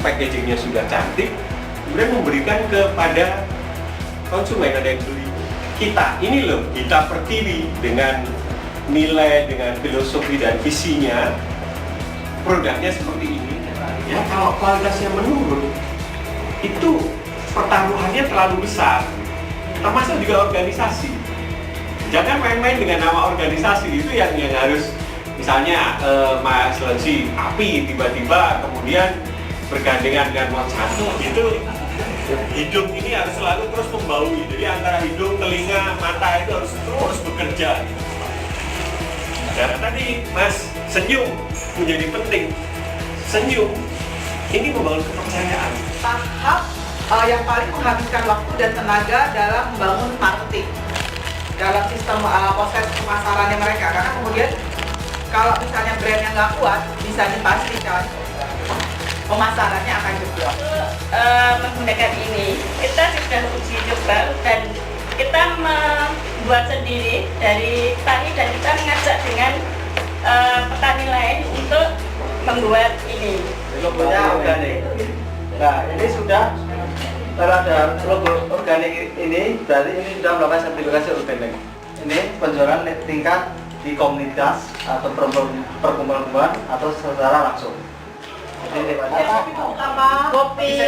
packagingnya sudah cantik, kemudian memberikan kepada konsumen, ada yang beli. Kita ini loh, kita Pertiwi dengan nilai, dengan filosofi dan visinya, produknya seperti ini. Ya kalau kualitasnya menurun, itu pertaruhannya terlalu besar. Termasuk juga organisasi. Jangan main-main dengan nama organisasi, itu yang harus, misalnya Mas Lensi api tiba-tiba kemudian bergandengan dengan Monsanto, itu hidung ini harus selalu terus membaui. Jadi antara hidung, telinga, mata itu harus terus bekerja. Dan tadi Mas senyum menjadi penting. Senyum ini membangun kepercayaan. Tahap yang paling menghabiskan waktu dan tenaga dalam membangun marketing, dalam sistem proses pemasarannya mereka. Karena kemudian kalau misalnya brandnya nggak kuat, bisa dipastikan pemasarannya akan jeblok. Menggunakan ini, kita sudah uji coba dan kita membuat sendiri dari tani, dan kita mengajak dengan petani lain untuk membuat ini. Logonya organik. Nah, ini sudah terhadap logo organik ini, berarti ini sudah melakukan sertifikasi organik. Ini penjualan tingkat di komunitas atau perkumpulan atau secara langsung. Ini Kopi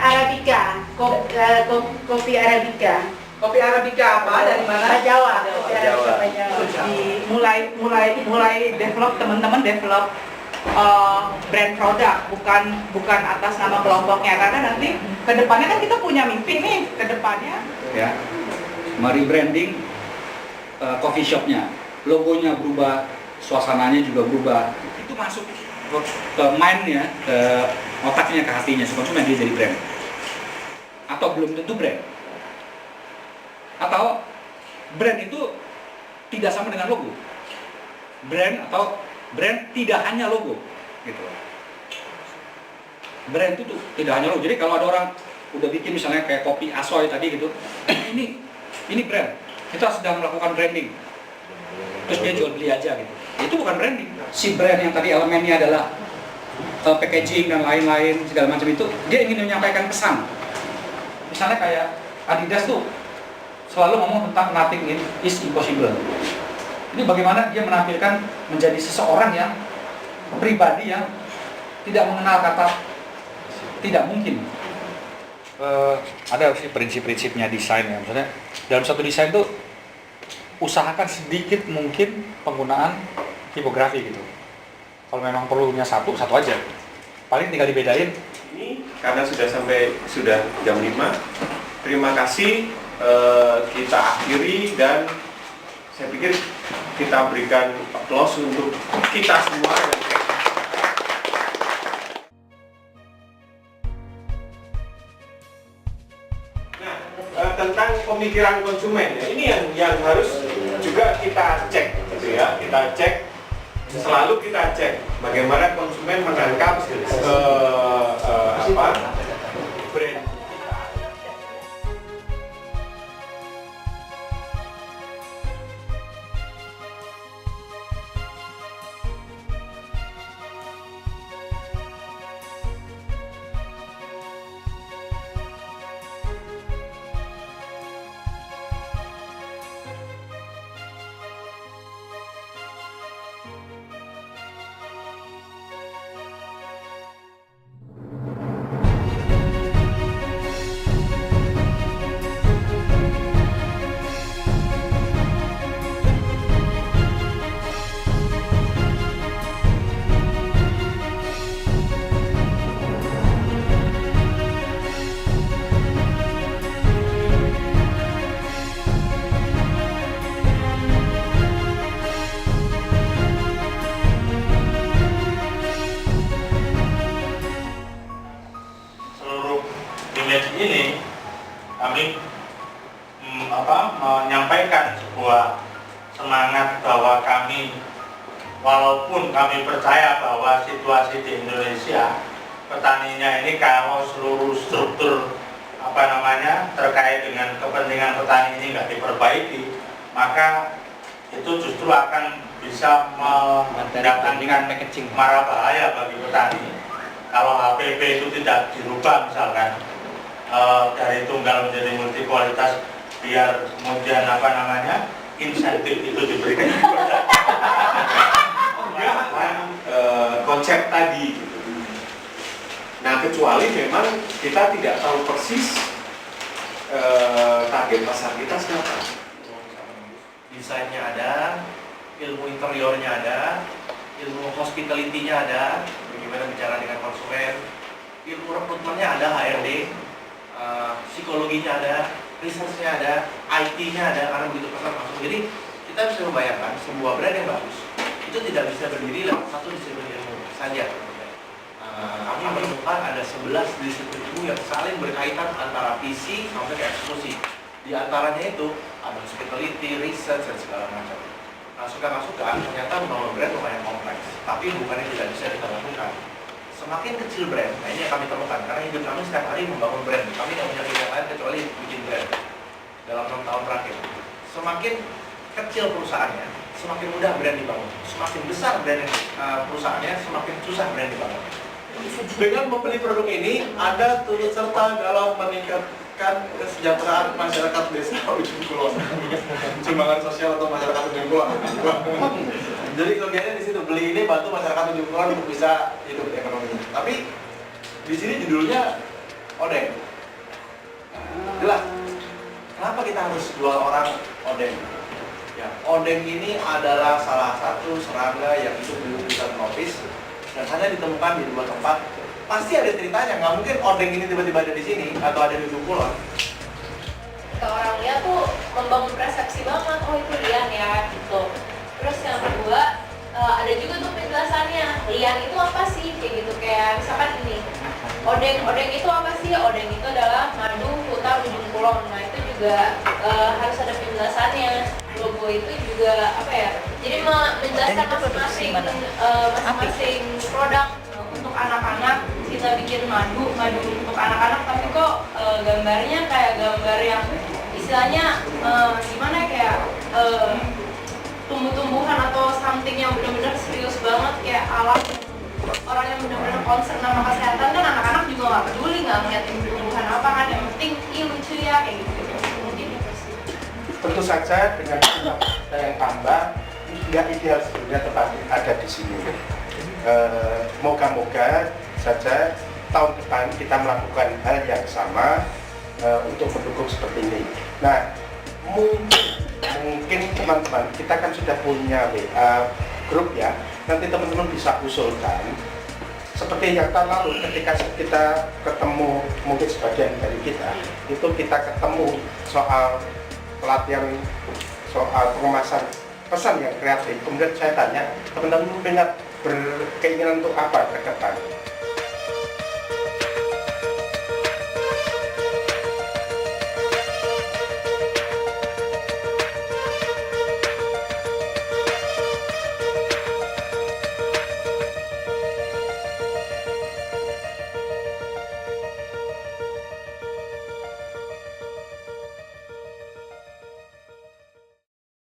Arabica. Kopi Arabica. Kopi Arabica apa? Dari mana? Jawa. Mulai develop, teman-teman develop brand produk, bukan atas nama kelompoknya, karena nanti kedepannya kan kita punya mimpi nih kedepannya. Ya, merebranding coffee shopnya, logonya berubah, suasananya juga berubah. Itu masuk ke mindnya, ke otaknya, ke hatinya si konsumen, dia jadi brand. Atau belum tentu brand. Atau brand itu tidak sama dengan logo. Brand tidak hanya logo, gitu. Brand itu tidak hanya logo. Jadi kalau ada orang udah bikin misalnya kayak kopi Asoy tadi gitu, ini brand. Kita sedang melakukan branding. Terus dia jual beli aja gitu. Itu bukan branding. Si brand yang tadi elemennya adalah packaging dan lain-lain segala macam itu, dia ingin menyampaikan pesan. Misalnya kayak Adidas tuh selalu ngomong tentang nothing is impossible. Ini bagaimana dia menampilkan menjadi seseorang yang pribadi yang tidak mengenal kata tidak mungkin. Ada sih prinsip-prinsipnya desain ya. Misalnya dalam satu desain tuh usahakan sedikit mungkin penggunaan tipografi gitu. Kalau memang perlunya satu aja. Paling tinggal dibedain. Ini karena sudah jam 5. Terima kasih, kita akhiri dan saya pikir kita berikan aplaus untuk kita semua. Nah, tentang pemikiran konsumen, ini yang harus juga kita cek, gitu ya. Kita cek, selalu kita cek bagaimana konsumen menangkap brand. Ini kami menyampaikan sebuah semangat bahwa kami, walaupun kami percaya bahwa situasi di Indonesia petaninya ini kalau seluruh struktur terkait dengan kepentingan petani ini nggak diperbaiki, maka itu justru akan bisa mendatangkan mara bahaya bagi petani. kalau HPP itu tidak dirubah misalkan dari tunggal menjadi multi kualitas, biar kemudian apa namanya insentif itu diberikan konsep tadi gitu. Nah, kecuali memang kita tidak tahu persis target pasar kita siapa. Desainnya ada, ilmu interiornya ada, ilmu hospitality-nya ada, bagaimana bicara dengan konsumen, ilmu rekrutmennya ada, HRD, psikologinya ada, research-nya ada, IT-nya ada, karena begitu pesan masuk. Jadi kita bisa membayangkan sebuah brand yang bagus itu tidak bisa berdiri lewat satu disiplin ilmu saja. Kami menemukan ada 11 disiplin ilmu yang saling berkaitan antara visi sampai ke eksekusi. Di antaranya itu ada hospitality, research, dan segala macam. Nah, suka nggak suka, ternyata membangun brand lumayan kompleks. Tapi bukannya tidak bisa kita lakukan. Semakin kecil brand, nah ini yang kami temukan. Karena hidup kami setiap hari membangun brand. Kami nggak punya pilihan lain kecuali bikin brand. Dalam 6 tahun terakhir, semakin kecil perusahaannya, semakin mudah brand dibangun. Semakin besar brand perusahaannya, semakin susah brand dibangun. Dengan membeli produk ini, Anda turut serta dalam meningkatkan kesejahteraan masyarakat desa Ujung Kulon. Sumbangan sosial atau masyarakat Ujung Kulon. Jadi kegiatannya di situ, beli ini bantu masyarakat Ujung Kulon untuk bisa hidup ekonominya. Tapi di sini judulnya odeng. Jelas. Kenapa kita harus jual orang odeng? Ya, odeng ini adalah salah satu serangga yang hidup di hutan tropis dan hanya ditemukan di 2 tempat. Pasti ada ceritanya, nggak mungkin odeng ini tiba-tiba ada di sini atau ada di Ujung Kulon. Ke orang lihat tuh membangun persepsi banget, oh itu lian ya gitu. Terus yang kedua ada juga tuh penjelasannya, lian itu apa sih kayak gitu, kayak misalkan ini odeng itu apa sih? Odeng itu adalah madu hutan Ujung Kulon. Nah itu juga harus ada penjelasannya. Logo itu juga apa ya, jadi menjelaskan masing-masing produk. Untuk anak-anak kita bikin madu untuk anak-anak, tapi kok gambarnya kayak gambar yang istilahnya gimana ya, kayak tumbuh-tumbuhan atau something yang benar-benar serius banget, kayak alat orang yang benar-benar concern sama kesehatan. Kan anak-anak juga nggak peduli, nggak ngeliatin tumbuhan apa kan, yang penting lucu ya kayak gitu. Mungkin itu sih. Tentu saja dengan yang tambah nggak ideal sebenarnya, tetapi ada di sini. Moga-moga saja tahun depan kita melakukan hal yang sama untuk mendukung seperti ini. Nah, mungkin teman-teman kita kan sudah punya WA grup ya. Nanti teman-teman bisa usulkan. Seperti yang tahun lalu ketika kita ketemu, mungkin sebagian dari kita itu kita ketemu soal pelatihan, soal pengemasan pesan yang kreatif. Kemudian saya tanya, teman-teman punya berkeinginan untuk apa ke depan?